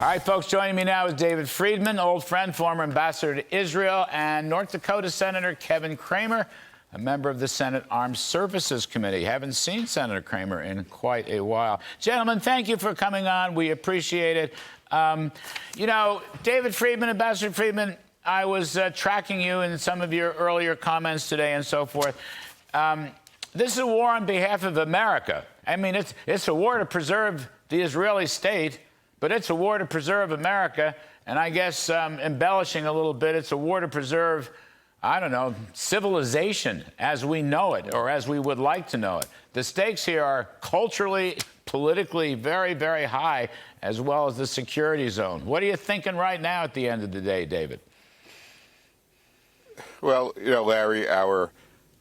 All right, folks, joining me now is David Friedman, old friend, former ambassador to Israel, and North Dakota Senator Kevin Cramer, a member of the Senate Armed Services Committee. Haven't seen Senator Cramer in quite a while. Gentlemen, thank you for coming on. We appreciate it. You know, David Friedman, Ambassador Friedman, I was tracking you in some of your earlier comments today and so forth. This is a war on behalf of America. I mean, it's a war to preserve the Israeli state, but it's a war to preserve America, and I guess embellishing a little bit, it's a war to preserve, I don't know, civilization as we know it, or as we would like to know it. The stakes here are culturally, politically very, very high, as well as the security zone. What are you thinking right now at the end of the day, David? Well, you know, Larry, our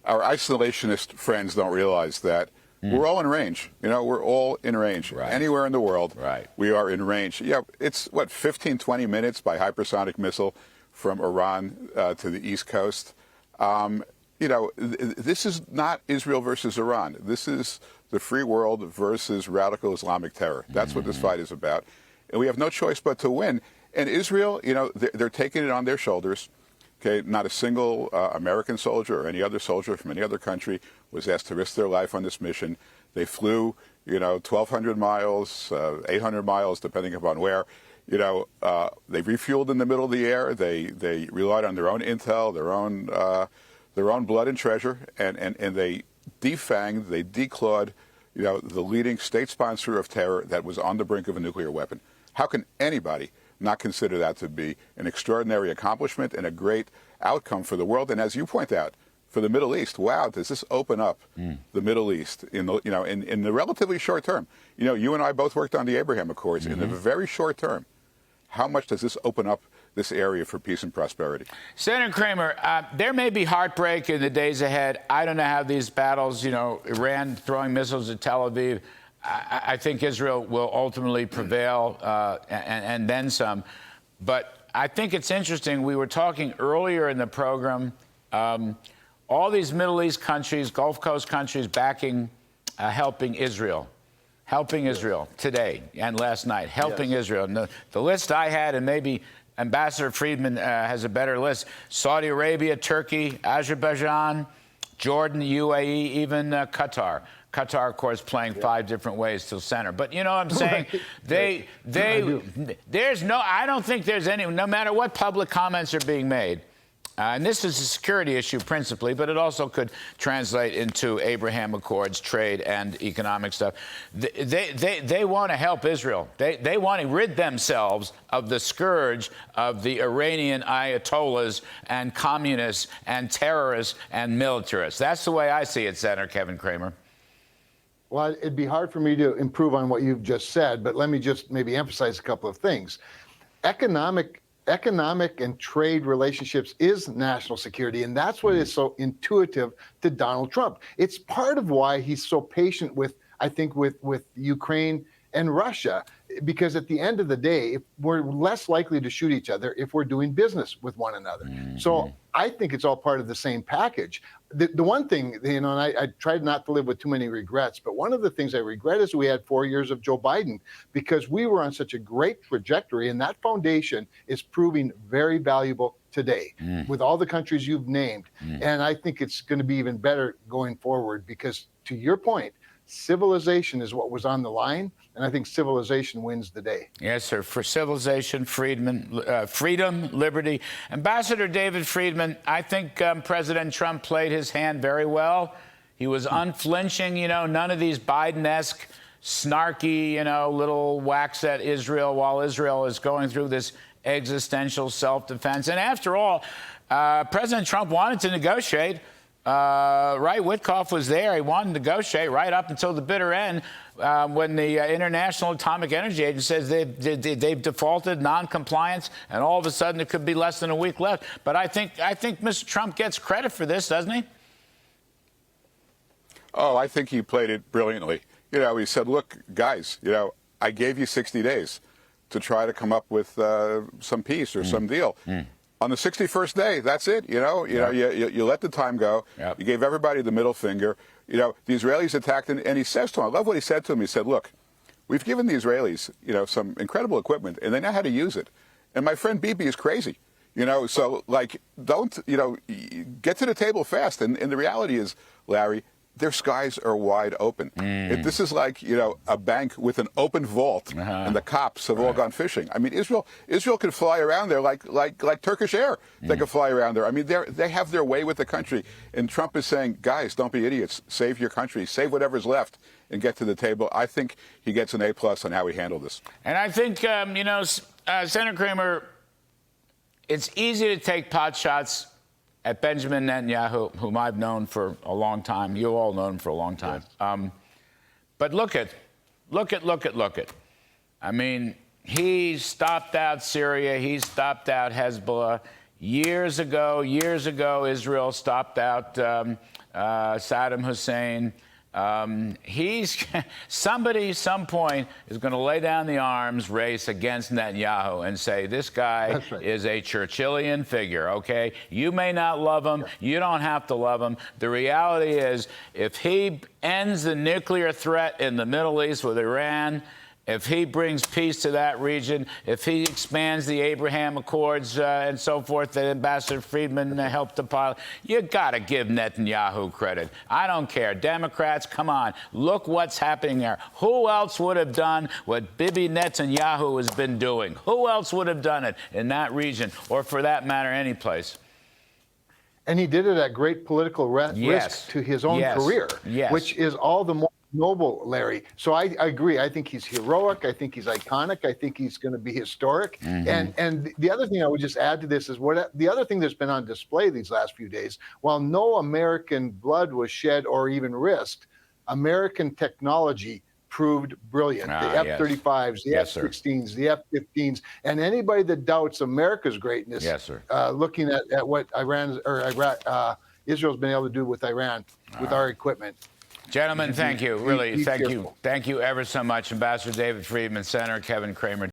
isolationist friends don't realize that we're all in range. You know, we're all in range. Right. Anywhere in the world, right, we are in range. Yeah, it's, what, 15, 20 minutes by hypersonic missile from Iran to the East Coast. You know, this is not Israel versus Iran. This is the free world versus radical Islamic terror. That's what this fight is about. And we have no choice but to win. And Israel, you know, they're taking it on their shoulders. Okay, not a single American soldier or any other soldier from any other country was asked to risk their life on this mission. They flew, you know, 1,200 miles, 800 miles, depending upon where. You know, they refueled in the middle of the air. They relied on their own intel, their own blood and treasure, and they defanged, they declawed, you know, the leading state sponsor of terror that was on the brink of a nuclear weapon. How can anybody not consider that to be an extraordinary accomplishment and a great outcome for the world? And as you point out, for the Middle East, wow, does this open up the Middle East in the, you know, in the relatively short term? You know, you and I both worked on the Abraham Accords. In the very short term, how much does this open up this area for peace and prosperity? Senator Cramer, there may be heartbreak in the days ahead. I don't know how these battles, you know, Iran throwing missiles at Tel Aviv, I think Israel will ultimately prevail and then some. But I think it's interesting. We were talking earlier in the program, all these Middle East countries, Gulf Coast countries backing, helping Israel today and last night, helping Israel. And the list I had, and maybe Ambassador Friedman has a better list, Saudi Arabia, Turkey, Azerbaijan, Jordan, UAE, even Qatar. Qatar, of course, playing 5 different ways to center. But you know what I'm saying? I don't think there's any, no matter what public comments are being made, and this is a security issue principally, but it also could translate into Abraham Accords, trade, and economic stuff. They want to help Israel. They want to rid themselves of the scourge of the Iranian Ayatollahs and communists and terrorists and militarists. That's the way I see it, Senator Kevin Cramer. Well, it'd be hard for me to improve on what you've just said, but let me just maybe emphasize a couple of things. Economic and trade relationships is national security, and that's what is so intuitive to Donald Trump. It's part of why he's so patient with, I think, with Ukraine and Russia, because at the end of the day, we're less likely to shoot each other if we're doing business with one another. So I think it's all part of the same package. The one thing, you know, and I tried not to live with too many regrets, but one of the things I regret is we had 4 years of Joe Biden, because we were on such a great trajectory, and that foundation is proving very valuable today with all the countries you've named. And I think it's going to be even better going forward, because to your point, civilization is what was on the line, and I think civilization wins the day. Yes, sir. For civilization, freedom, liberty. Ambassador David Friedman, I think President Trump played his hand very well. He was unflinching, you know, none of these Biden-esque, snarky, you know, little whacks at Israel while Israel is going through this existential self-defense. And after all, President Trump wanted to negotiate. Right, Witkoff was there. He wanted to negotiate right up until the bitter end, when the International Atomic Energy Agency says they've defaulted, non-compliance, and all of a sudden it could be less than a week left. But I think Mr. Trump gets credit for this, doesn't he? Oh, I think he played it brilliantly. You know, he said, look, guys, you know, I gave you 60 days to try to come up with some peace or some deal. On the 61st day, that's it. You know, you let the time go. You gave everybody the middle finger. You know, the Israelis attacked, and he says to him, I love what he said to him. He said, look, We've given the Israelis, some incredible equipment, and they know how to use it. And my friend Bibi is crazy, So, don't, get to the table fast. And the reality is, Larry, their skies are wide open. This is like, a bank with an open vault, and the cops have all gone fishing. I mean, Israel can fly around there like Turkish Air. They can fly around there. I mean, they have their way with the country. And Trump is saying, guys, don't be idiots. Save your country. Save whatever's left and get to the table. I think he gets an A+ on how he handled this. And I think, Senator Cramer, it's easy to take pot shots at Benjamin Netanyahu, whom I've known for a long time. You all know him for a long time. Yes. But look at. I mean, he stopped out Syria. He stopped out Hezbollah. Years ago, Israel stopped out Saddam Hussein. Somebody, some point, is going to lay down the arms race against Netanyahu and say, this guy is a Churchillian figure, okay? You may not love him. You don't have to love him. The reality is, if he ends the nuclear threat in the Middle East with Iran, if he brings peace to that region, if he expands the Abraham Accords and so forth that Ambassador Friedman helped to pilot, you got to give Netanyahu credit. I don't care. Democrats, come on. Look what's happening there. Who else would have done what Bibi Netanyahu has been doing? Who else would have done it in that region, or for that matter, any place? And he did it at great political risk to his own career, which is all the more noble, Larry. So I agree. I think he's heroic. I think he's iconic. I think he's going to be historic. And the other thing I would just add to this is the other thing that's been on display these last few days, while no American blood was shed or even risked, American technology proved brilliant. The F-35s, the F-16s, the F-15s, and anybody that doubts America's greatness, looking at what Israel's been able to do with Iran, with our equipment. Gentlemen, thank you. Really, thank you. Thank you ever so much, Ambassador David Friedman, Senator Kevin Cramer.